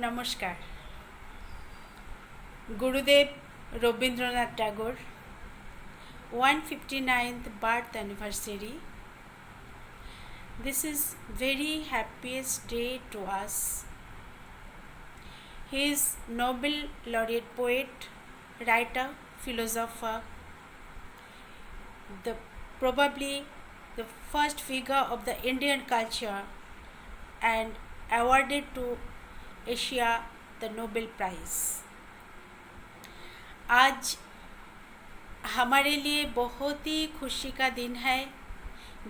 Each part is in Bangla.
নমস্কার। গুরুদেব রবীন্দ্রনাথ ঠাকুর 159th birth anniversary. This is very happiest day to us. He is Nobel laureate poet, writer, philosopher, probably the first figure of the Indian culture and awarded to Asia the Nobel Prize. आज हमारे लिए बहुत ही खुशी का दिन है।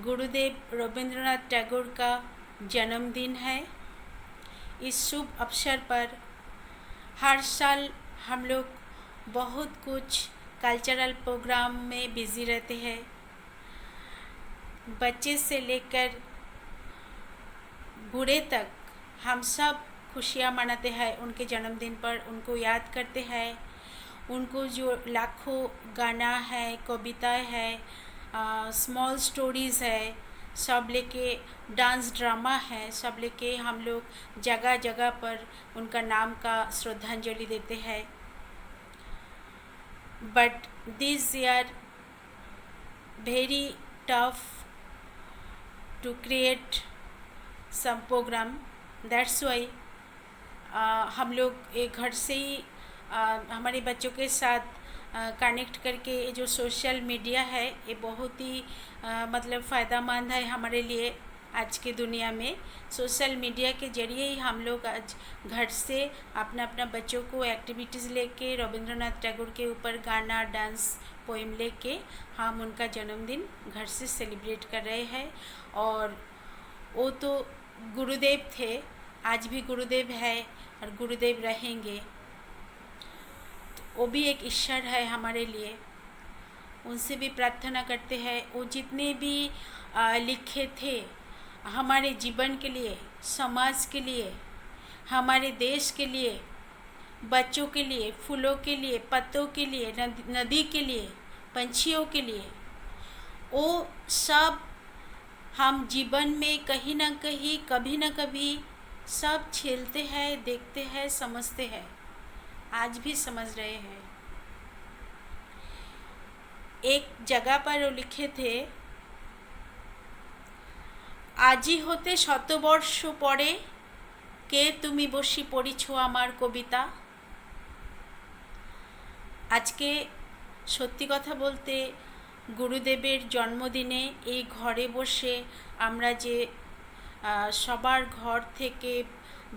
गुरुदेव रवींद्रनाथ टैगोर का जन्मदिन है। इस शुभ अवसर पर हर साल हम लोग बहुत कुछ कल्चरल प्रोग्राम में बिज़ी रहते हैं। बच्चे से लेकर बूढ़े तक हम सब खुशियाँ मनाते हैं। उनके जन्मदिन पर उनको याद करते हैं। उनको जो लाखों गाना है, कविताएं है, स्मॉल स्टोरीज़ है, सब लेके डांस ड्रामा है, सब लेके हम लोग जगह जगह पर उनका नाम का श्रद्धांजलि देते हैं। But this year very tough to create some program, that's why हम लोग एक घर से ही हमारे बच्चों के साथ कनेक्ट करके ये जो सोशल मीडिया है ये बहुत ही मतलब फ़ायदेमंद है हमारे लिए। आज की दुनिया में सोशल मीडिया के ज़रिए ही हम लोग आज घर से अपना अपना बच्चों को एक्टिविटीज़ लेके रवींद्रनाथ टैगोर के ऊपर गाना, डांस, पोएम लेके हम उनका जन्मदिन घर से सेलिब्रेट कर रहे हैं। और वो तो गुरुदेव थे, आज भी गुरुदेव है और गुरुदेव रहेंगे। वो भी एक ईश्वर है हमारे लिए। उनसे भी प्रार्थना करते हैं वो जितने भी लिखे थे हमारे जीवन के लिए, समाज के लिए, हमारे देश के लिए, बच्चों के लिए, फूलों के लिए, पत्तों के लिए, नदी के लिए, पंछियों के लिए, वो सब हम जीवन में कहीं ना कहीं, कभी ना कभी सब झेलते हैं, देखते हैं, समझते हैं। आज भी समझ रहे हैं। एक जगह पर वो लिखे थे, আজি হতে শতবর্ষ পরে কে তুমি বসি পড়িছ আমার কবিতা। আজকে সত্যি কথা বলতে গুরুদেবের জন্মদিনে এই ঘরে বসে আমরা যে সবার ঘর থেকে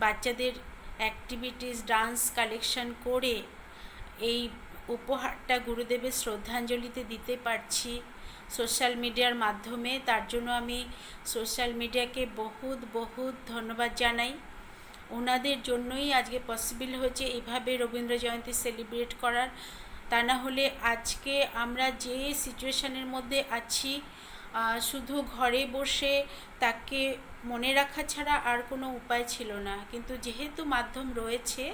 বাচ্চাদের অ্যাক্টিভিটিস, ডান্স কালেকশন করে এই উপহারটা গুরুদেবের শ্রদ্ধাঞ্জলিতে দিতে পারছি সোশ্যাল মিডিয়ার মাধ্যমে, তার জন্য আমি সোশ্যাল মিডিয়াকে বহুত বহুত ধন্যবাদ জানাই। ওনাদের জন্যই আজকে পসিবল হয়েছে এইভাবে রবীন্দ্র জয়ন্তী সেলিব্রেট করার। তা না হলে আজকে আমরা যে সিচুয়েশানের মধ্যে আছি, শুধু ঘরে বসে তাকে মনে রাখা ছাড়া আর কোনো উপায় ছিল না। কিন্তু যেহেতু মাধ্যম রয়েছে,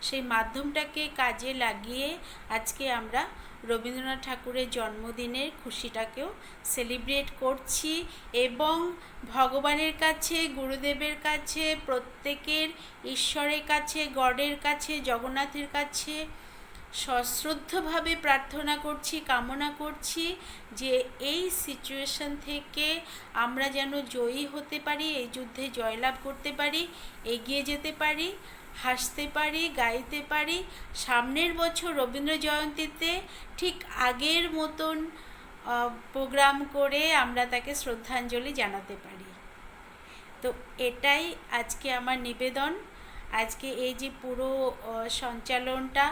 সেই মাধ্যমটাকে কাজে লাগিয়ে আজকে আমরা রবীন্দ্রনাথ ঠাকুরের জন্মদিনের খুশিটাকেও সেলিব্রেট করছি এবং ভগবানের কাছে, গুরুদেবের কাছে, প্রত্যেকের ঈশ্বরের কাছে, গডের কাছে, জগন্নাথের কাছে সশ্রদ্ধভাবে প্রার্থনা করছি, কামনা করছি যে এই সিচুয়েশন থেকে আমরা যেন জয়ী হতে পারি, এই যুদ্ধে জয়লাভ করতে পারি, এগিয়ে যেতে পারি, হাসতে পারি, গাইতে পারি। সামনের বছর রবীন্দ্র জয়ন্তীতে ঠিক আগের মতন প্রোগ্রাম করে আমরা তাকে শ্রদ্ধাঞ্জলি জানাতে পারি। তো এটাই আজকে আমার নিবেদন। আজকে এই যে পুরো সঞ্চালনটা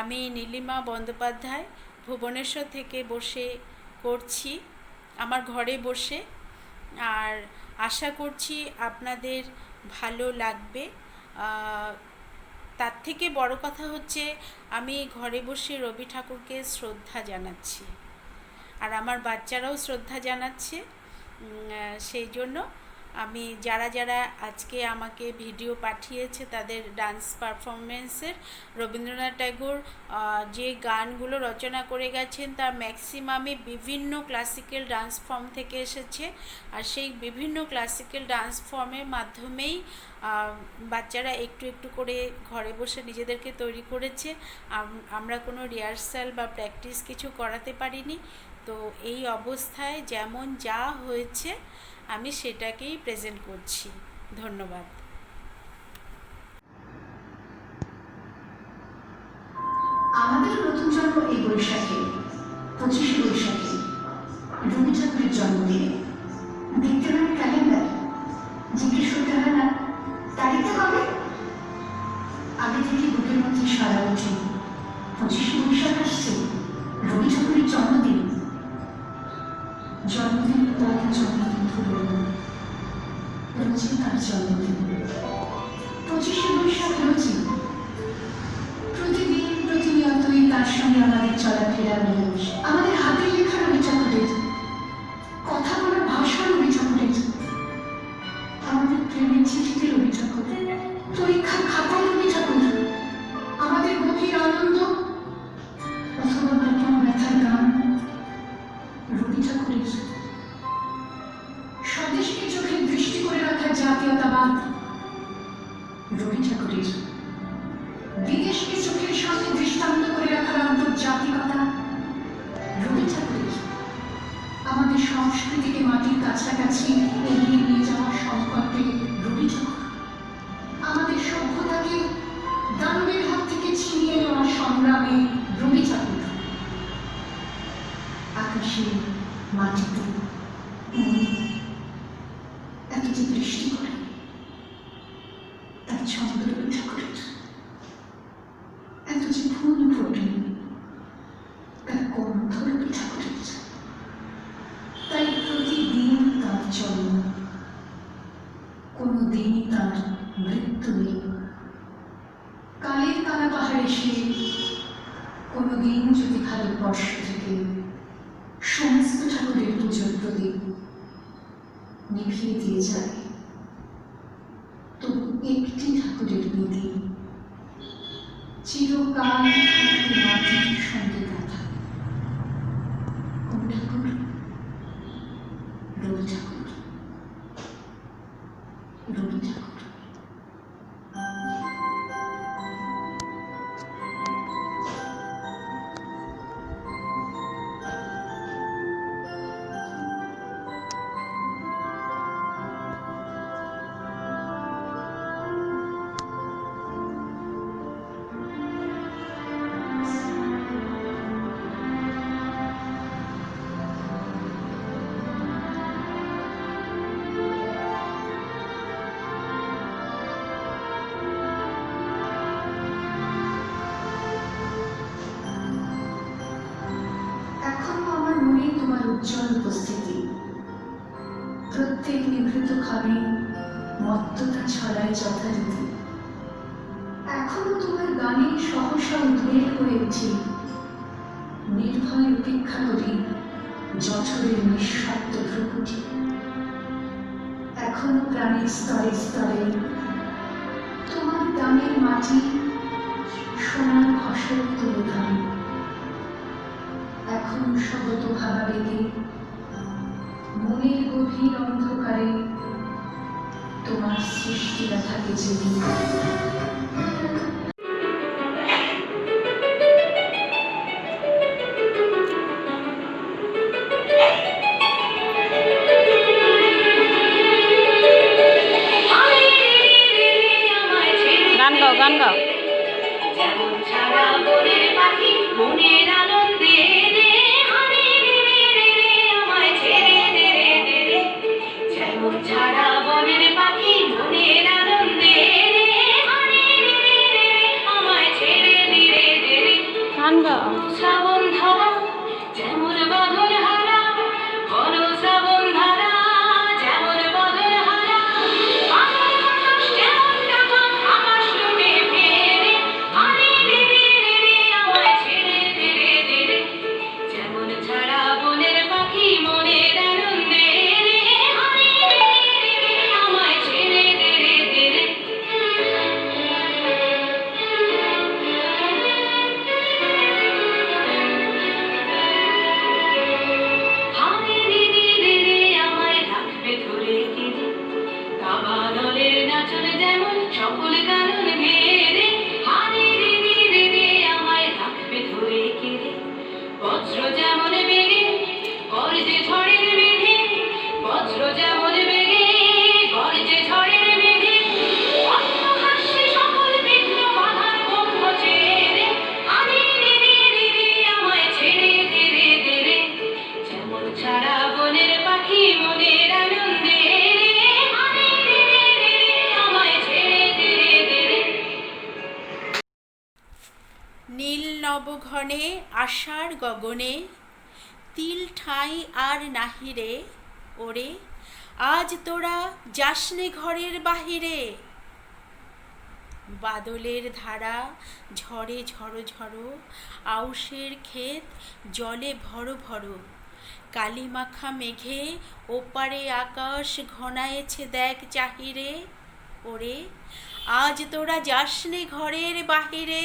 আমি নীলিমা বন্দ্যোপাধ্যায় ভুবনেশ্বর থেকে বসে করছি, আমার ঘরে বসে। আর আশা করছি আপনাদের ভালো লাগবে। তার থেকে বড় কথা হচ্ছে আমি ঘরে বসে রবি ঠাকুরকে শ্রদ্ধা জানাচ্ছি, আর আমার বাচ্চারাও শ্রদ্ধা জানাচ্ছে। সেই জন্য আমি যারা যারা আজকে আমাকে ভিডিও পাঠিয়েছে তাদের ডান্স পারফরমেন্সের, রবীন্দ্রনাথ ট্যাগোর যে গানগুলো রচনা করে গেছেন তার ম্যাক্সিমামই বিভিন্ন ক্লাসিক্যাল ডান্স ফর্ম থেকে এসেছে। আর সেই বিভিন্ন ক্লাসিক্যাল ডান্স ফর্মের মাধ্যমেই বাচ্চারা একটু একটু করে ঘরে বসে নিজেদেরকে তৈরি করেছে। আমরা কোনো রিহার্সাল বা প্র্যাকটিস কিছু করাতে পারিনি। তো এই অবস্থায় যেমন যা হয়েছে আমি সেটাকেই প্রেজেন্ট করছি। ধন্যবাদ। আমাদের নতুন জন্ম এই বৈশাখে, 25শে বৈশাখে, রবি ঠাকুরের জন্মদিনে। দেখতে হবে ক্যালেন্ডার, জিজ্ঞেস করতে হয় না তারিখটা কবে। আগে থেকে বুকের মধ্যে সারা ওঠে, 25শে বৈশাখ আসছে, রবি ঠাকুরের জন্মদিন। জন্মদিন পরে জন্মদিন ভুলব না, রোজই তার জন্মদিন। 25শে বৈশাখ রোজই, প্রতিদিন প্রতিনিয়তই তার সঙ্গে আমাদের চলাফেরা মিলেমিশ। আমাদের হাতের লেখা রবি ঠাকুরের, কথা বলার ভাষা রবি ঠাকুরের, আমাদের প্রেমের চিঠিতে রবি ঠাকুর, পরীক্ষার খাতায় রবি ঠাকুর, আমাদের গভীর আনন্দ অথবা গোপন ব্যথার গান রবি ঠাকুরের, স্বদেশকে চোখে দৃষ্টি করে রাখা জাতীয়তাবাদ রবি ঠাকুরের, বিদেশকে চোখের সামনে দৃষ্টান্ত করে রাখার আন্তর্জাতিকতা রবি ঠাকুরের, আমাদের সংস্কৃতিকে মাটির কাছাকাছি এগিয়ে নিয়ে যাওয়ার সংকল্পে রবি ঠাকুর, আমাদের সভ্যতাকে দানবের হাত থেকে ছিনিয়ে নেওয়ার সংগ্রামে রবি ঠাকুর, আকাশে মাটিতে এত যে দৃষ্টি করে তার ছন্দ রবি ঠাকুরের, এত যে ফুল ফোটে তার কণ্ঠ রবি ঠাকুরের। তাই প্রতিদিন তার জন্ম, কোনো দিনই তার মৃত্যু নেই। কালের কানা পাহাড়ে সে কোনো দিন যদি ভারতবর্ষ থেকে সমস্ত ঠাকুরের পুজোর প্রদীপ নিভিয়ে দিয়ে যায়, তবু একটি ঠাকুরের বিধি চিরকাল থাকতে মাটির সঙ্গে গাঁথা। কোন ঠাকুর? রবি ঠাকুর, রবি ঠাকুর। তোমার উজ্জ্বল উপস্থিতি, প্রত্যেক নিভৃত খাবে মত্ততা ছড়ায় যথারীতি। এখনো তোমার গানে সহসা উদ্বেগ হয়ে উঠি, নির্ভয় উপেক্ষা করি জঠরের নিঃশব্দ ভ্রুকুটি। এখনো প্রাণের স্তরে স্তরে তোমার গানের মাটি সোনার ফসল তুলে ধরে। এখন স্বগত ভাবাবেগে মনের গভীর অন্ধকারে তোমার সৃষ্টিরা থাকে জেগে। গান গাও, গান গাও। যেমন ছাড়া বনের পাখি মনের আনন্দে রে হারে রে রে রে রে আমায় ছেড়ে দে রে দে রে। যেমন ছাড়া বনের পাখি মনের আনন্দে রে হারে রে রে রে আমায় ছেড়ে দে রে দে রে। গান গাও। শ্রাবণ ধারা যেমন বাঁধন হারা, ঘন শ্রাবণ ধারা যেমন বাঁধন হারা, বাঁধন বাতাস যেমন ডাকা আকাশ লুটে ফেরে হারে রে রে রে রে আমায় ছেড়ে দে রে দে রে। সকল কারণ ঘেরে হারে রে রে রে রে আমায় রাখবে ধরে কেড়ে বজ্র যেমন বেগে গর্জে ঝড়ের মেঘে বজ্র যেমন বেগে গর্জে ঝড়ের মেঘে অট্টহাস্যে সকল বিঘ্ন বাধার বন্ধ ছেড়ে হারে রে রে রে রে আমায় ছেড়ে দে রে দে রে যেমন ছাড়া বনের পাখি মনের আনন্দে রে হারে রে রে রে রে আমায় ছেড়ে দে রে দে রে নীল নবঘনে আষাঢ় গগনে তিল ঠাঁই আর নাহিরে ওরে আজ তোরা যাসনে ঘরের বাহিরে বাদলের ধারা ঝড়ে ঝড়ো ঝড়ো আউশের ক্ষেত জলে ভরো ভরো কালিমাখা মেঘে ওপারে আকাশ ঘনায়েছে দেখ চাহিরে ওরে আজ তোরা যাসনে ঘরের বাহিরে।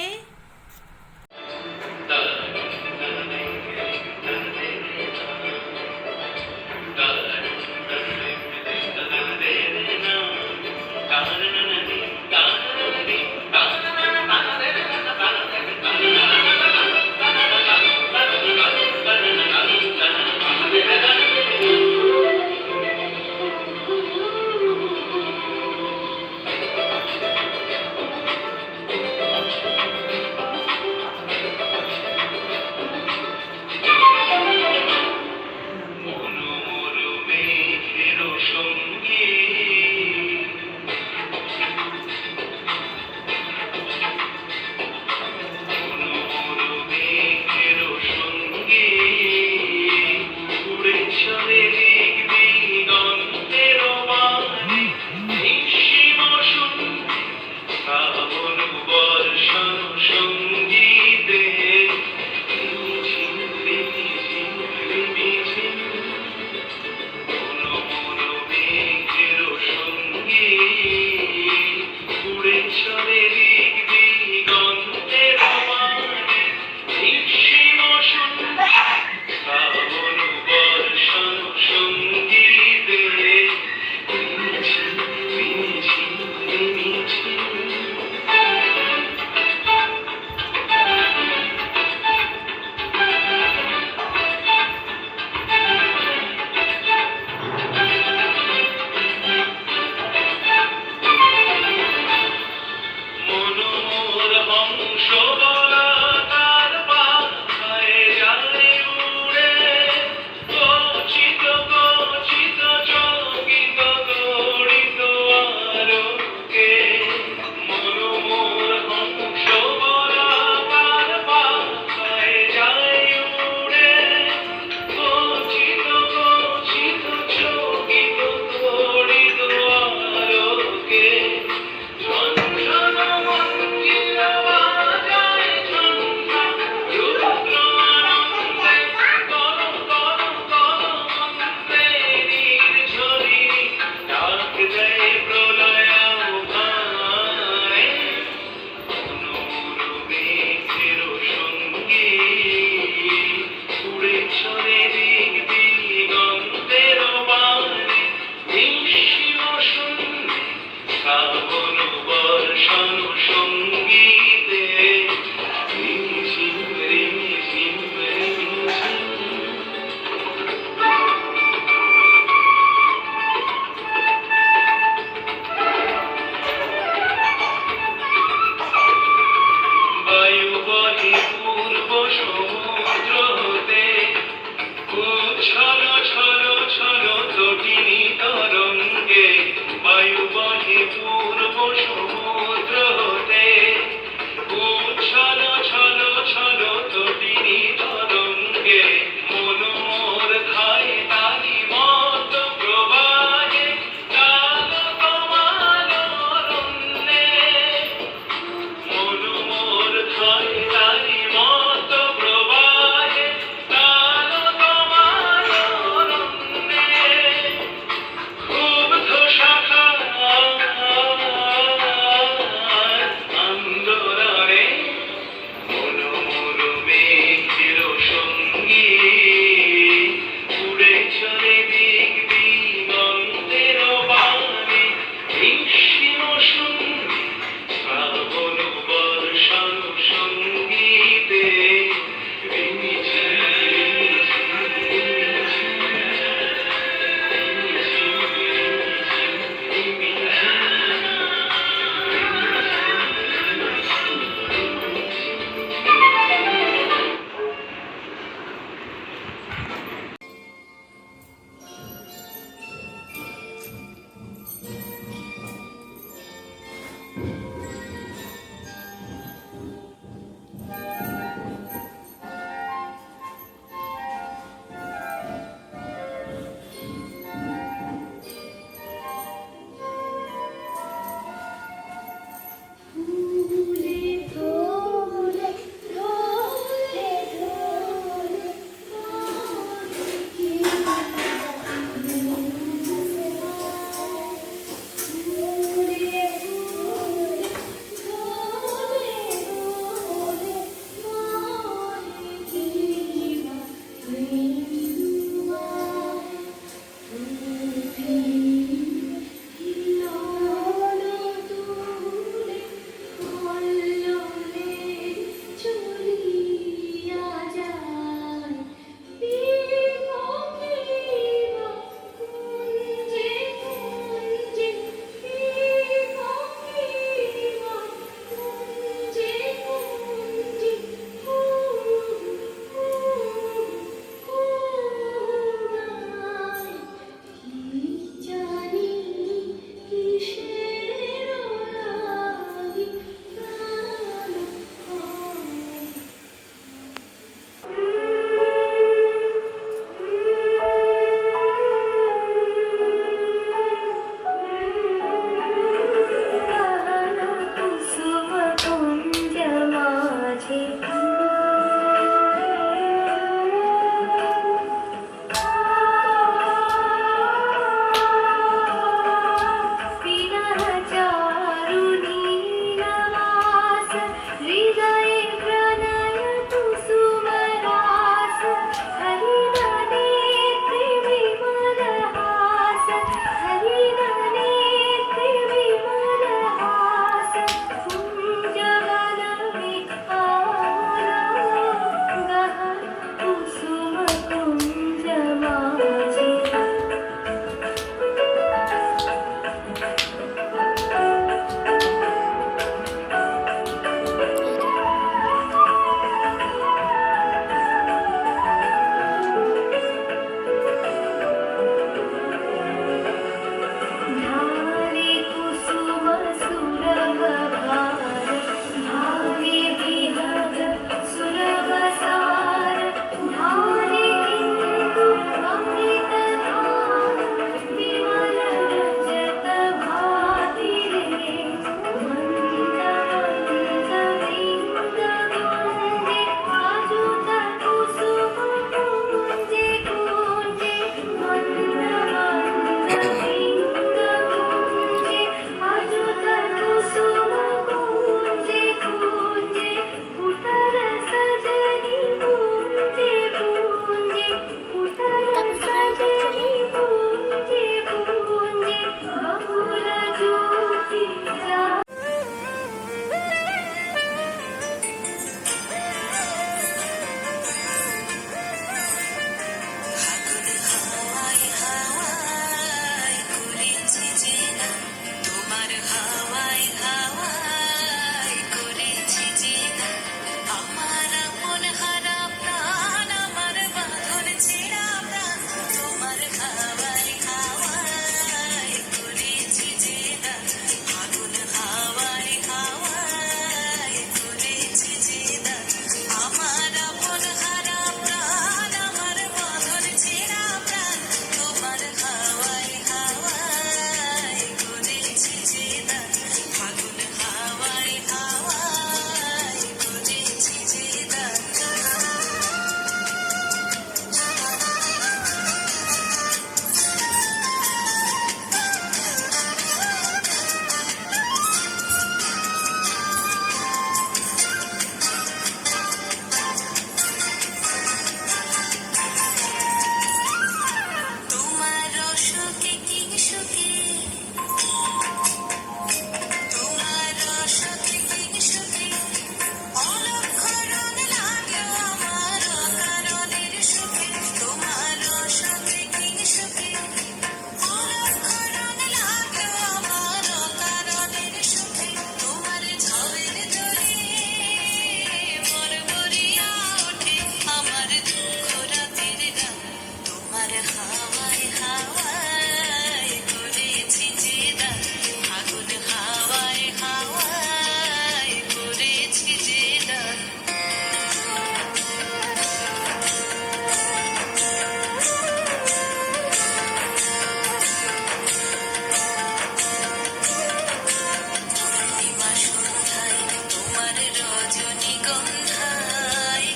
গন্ধায়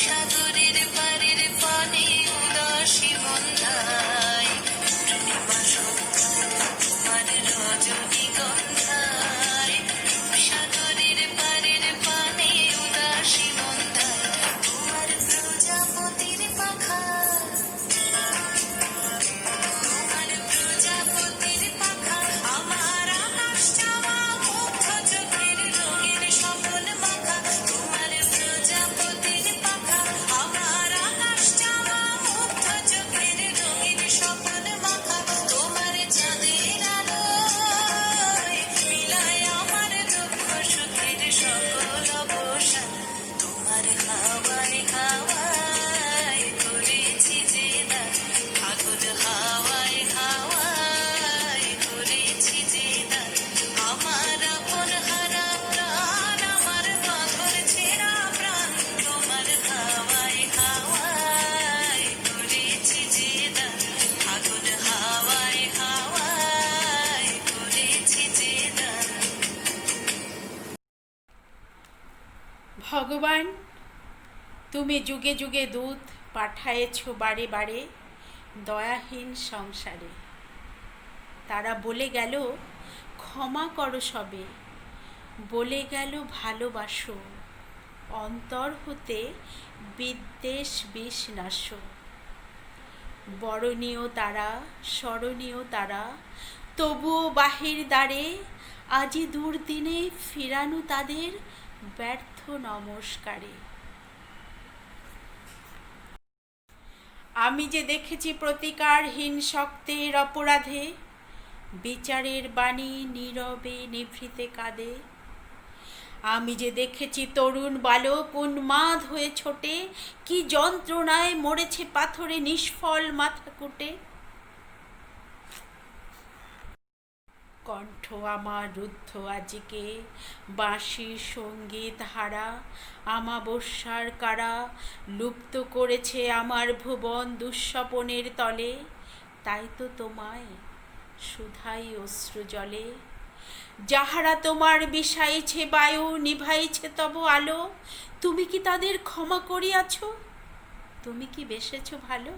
সাগরের পারের পানে উদাসী বন্ধায় পূর্ণিমা সন্ধ্যা তোমার রজনী গন্ধায় সাগরের পারের পানে উদাসী বন্ধায় তোমার প্রজাপতির পাখা তোমার প্রজাপতির পাখা আমার আকাশ চাওয়া মুগ্ধ চোখের রঙের স্বপন মাখা তোমার প্রজাপতির পাখা আমার আকাশ চাওয়া মুগ্ধ চোখের রঙের স্বপন মাখা তোমার চাঁদের আলোয় মিলায় আমার দুঃখ সুখের সকল অবসান তোমার হাওয়ায় হাওয়ায় করেছি যে দান ফাগুন হাওয়ায় হাওয়ায় করেছি যে দান আমার আপন হারা প্রাণ আমার বাঁধর ছেঁড়া প্রাণ তোমার হাওয়ায় হাওয়ায় করেছি যে দান ফাগুন হাওয়ায় হাওয়ায় করেছি যে দান। ভগবান, তুমি যুগে যুগে দূত পাঠায়েছ বারে বারে দয়াহীন সংসারে। তারা বলে গেল ক্ষমা করো সবে, বলে গেল ভালোবাসো, অন্তর হতে বিদ্বেষ বিষ নাশো। বরণীয় তারা, স্মরণীয় তারা, তবুও বাহির দ্বারে আজি দুর্দিনে ফিরানু তাদের ব্যর্থ নমস্কারে। আমি যে দেখেছি প্রতিকারহীন শক্তের অপরাধে বিচারের বাণী নীরবে নিভৃতে কাঁদে। আমি যে দেখেছি তরুণ বালক উন্মাদ হয়ে ছোটে, কি যন্ত্রণায় মরেছে পাথরে নিষ্ফল মাথা কুটে। কণ্ঠ আমার রুদ্ধ আজিকে বাঁশির সঙ্গীত হারা, আমাবস্যার কারা লুপ্ত করেছে আমার ভুবন দুঃস্বপনের তলে। তাই তো তোমায় সুধাই অশ্রু জলে, যাহারা তোমার বিষাইছে বায়ু নিভাইছে তব আলো। তুমি কি তাদের ক্ষমা করিয়াছ? তুমি কি বেসেছ ভালো?